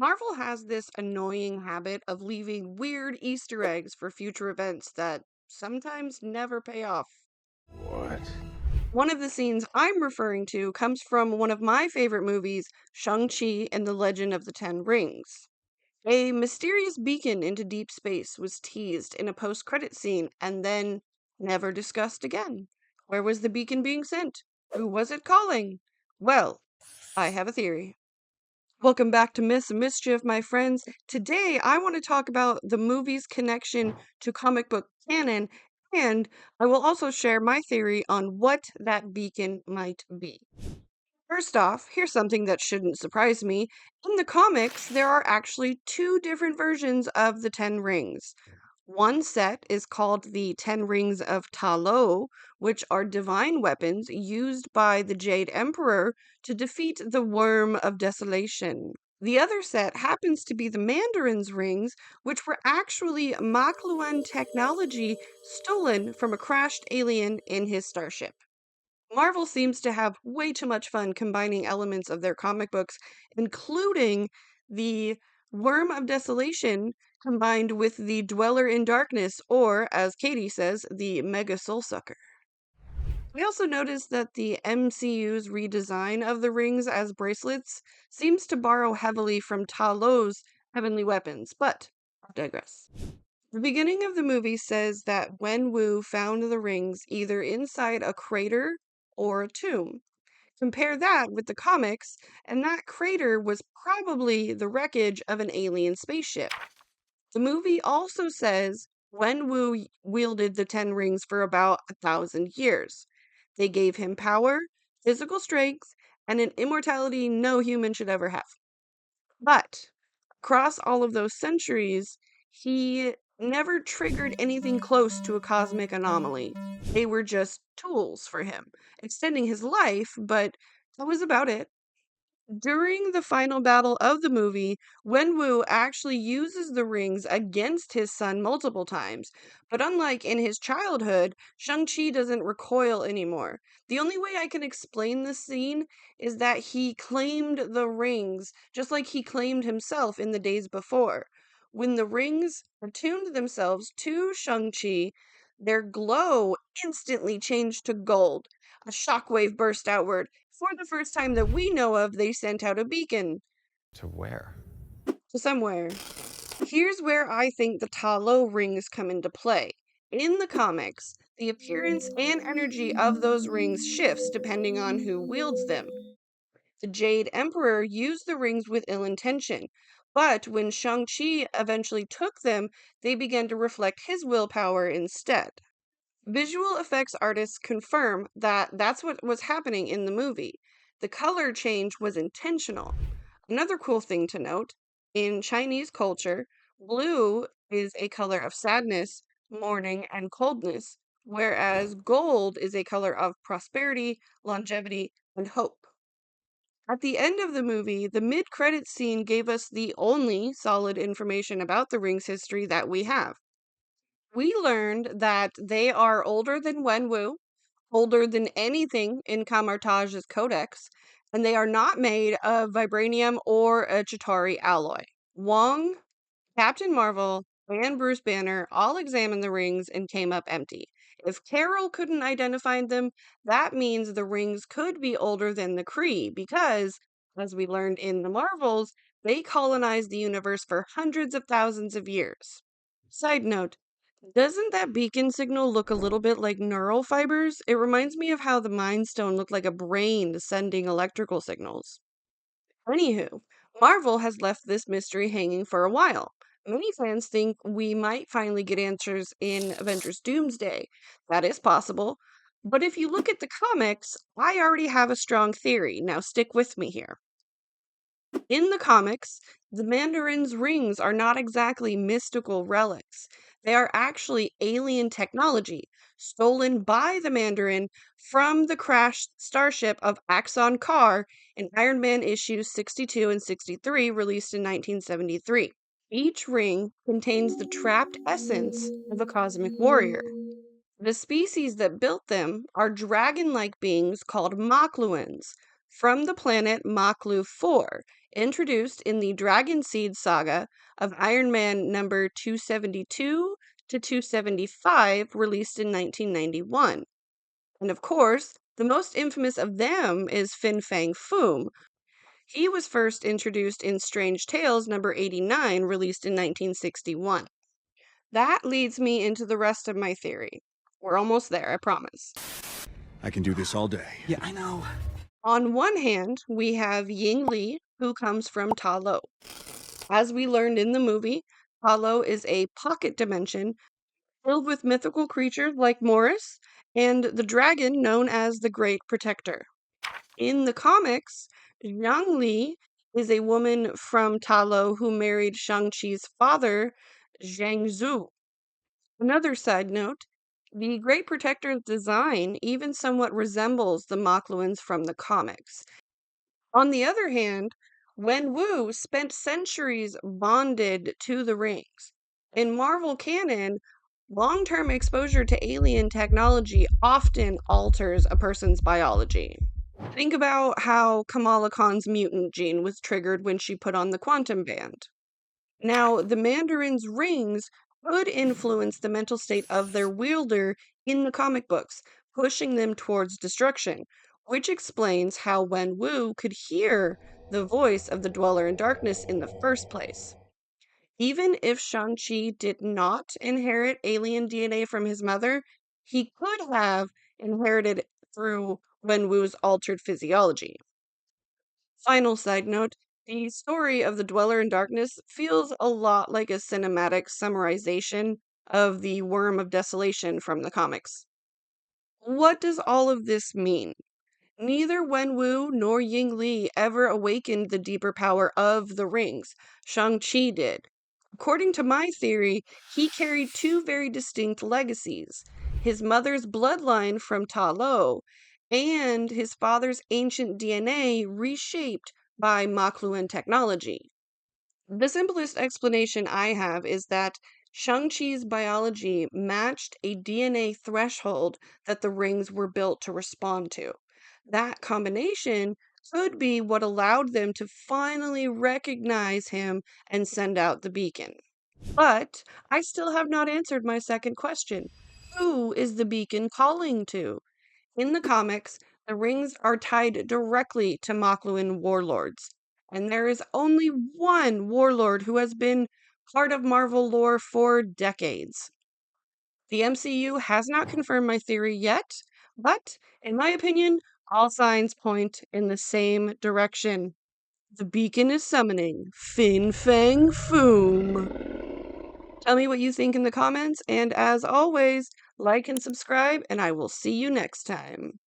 Marvel has this annoying habit of leaving weird Easter eggs for future events that sometimes never pay off. What? One of the scenes I'm referring to comes from one of my favorite movies, Shang-Chi and the Legend of the Ten Rings. A mysterious beacon into deep space was teased in a post-credit scene and then never discussed again. Where was the beacon being sent? Who was it calling? Well, I have a theory. Welcome back to Myths and Mischief, my friends. Today, I want to talk about the movie's connection to comic book canon, and I will also share my theory on what that beacon might be. First off, here's something that shouldn't surprise me. In the comics, there are actually two different versions of the Ten Rings. One set is called the Ten Rings of Ta Lo, which are divine weapons used by the Jade Emperor to defeat the Worm of Desolation. The other set happens to be the Mandarin's rings, which were actually Makluan technology stolen from a crashed alien in his starship. Marvel seems to have way too much fun combining elements of their comic books, including the Worm of Desolation combined with the Dweller in Darkness, or, as Katie says, the Mega Soul Sucker. We also noticed that the MCU's redesign of the rings as bracelets seems to borrow heavily from Ta Lo's heavenly weapons, but I digress. The beginning of the movie says that Wen Wu found the rings either inside a crater or a tomb. Compare that with the comics, and that crater was probably the wreckage of an alien spaceship. The movie also says Wen Wu wielded the Ten Rings for about 1,000 years. They gave him power, physical strength, and an immortality no human should ever have. But across all of those centuries, he never triggered anything close to a cosmic anomaly. They were just tools for him, extending his life, but that was about it. During the final battle of the movie, Wenwu actually uses the rings against his son multiple times, but unlike in his childhood, Shang-Chi doesn't recoil anymore. The only way I can explain this scene is that he claimed the rings just like he claimed himself in the days before. When the rings attuned themselves to Shang-Chi, their glow instantly changed to gold. A shockwave burst outward. For the first time that we know of, they sent out a beacon To where? to somewhere. Here's where I think the Talo rings come into play. In the comics, the appearance and energy of those rings shifts depending on who wields them. The Jade Emperor used the rings with ill intention, but when Shang-Chi eventually took them, they began to reflect his willpower instead. Visual effects artists confirm that that's what was happening in the movie. The color change was intentional. Another cool thing to note, in Chinese culture, blue is a color of sadness, mourning, and coldness, whereas gold is a color of prosperity, longevity, and hope. At the end of the movie, the mid-credits scene gave us the only solid information about the ring's history that we have. We learned that they are older than Wenwu, older than anything in Kamartaj's codex, and they are not made of vibranium or a Chitauri alloy. Wong, Captain Marvel, and Bruce Banner all examined the rings and came up empty. If Carol couldn't identify them, that means the rings could be older than the Kree because, as we learned in the Marvels, they colonized the universe for hundreds of thousands of years. Side note, doesn't that beacon signal look a little bit like neural fibers? It reminds me of how the Mind Stone looked like a brain sending electrical signals. Anywho, Marvel has left this mystery hanging for a while. Many fans think we might finally get answers in Avengers Doomsday. That is possible. But if you look at the comics, I already have a strong theory. Now stick with me here. In the comics, the Mandarin's rings are not exactly mystical relics. They are actually alien technology stolen by the Mandarin from the crashed starship of Axon Carr in Iron Man issues 62 and 63, released in 1973. Each ring contains the trapped essence of a cosmic warrior. The species that built them are dragon like beings called Makluans. from the planet Maklu 4, introduced in the Dragon Seed saga of Iron Man number 272 to 275, released in 1991. And of course, the most infamous of them is Fin Fang Foom. He was first introduced in Strange Tales number 89, released in 1961. That leads me into the rest of my theory. We're almost there, I promise. I can do this all day. Yeah, I know. On one hand, we have Ying Li, who comes from Ta Lo. As we learned in the movie, Ta Lo is a pocket dimension filled with mythical creatures like Morris and the dragon known as the Great Protector. In the comics, Zhang Li is a woman from Ta Lo who married Shang-Chi's father, Zhang Zhu. Another side note, the Great Protector's design even somewhat resembles the Makluans from the comics. On the other hand, Wen Wu spent centuries bonded to the rings. In Marvel canon, long term exposure to alien technology often alters a person's biology. Think about how Kamala Khan's mutant gene was triggered when she put on the quantum band. Now, the Mandarin's rings could influence the mental state of their wielder in the comic books, pushing them towards destruction, which explains how Wen Wu could hear the voice of the Dweller in Darkness in the first place. Even if Shang-Chi did not inherit alien DNA from his mother, he could have inherited it through Wen Wu's altered physiology. Final side note, the story of the Dweller in Darkness feels a lot like a cinematic summarization of the Worm of Desolation from the comics. What does all of this mean? Neither Wen Wu nor Ying Li ever awakened the deeper power of the rings. Shang-Chi did. According to my theory, he carried two very distinct legacies: his mother's bloodline from Ta Lo and his father's ancient DNA reshaped by Makluan technology. The simplest explanation I have is that Shang-Chi's biology matched a DNA threshold that the rings were built to respond to. That combination could be what allowed them to finally recognize him and send out the beacon. But I still have not answered my second question. Who is the beacon calling to? In the comics, the rings are tied directly to Makluan warlords, and there is only one warlord who has been part of Marvel lore for decades. The MCU has not confirmed my theory yet, but in my opinion, all signs point in the same direction. The beacon is summoning Fin Fang Foom. Tell me what you think in the comments, and as always, like and subscribe, and I will see you next time.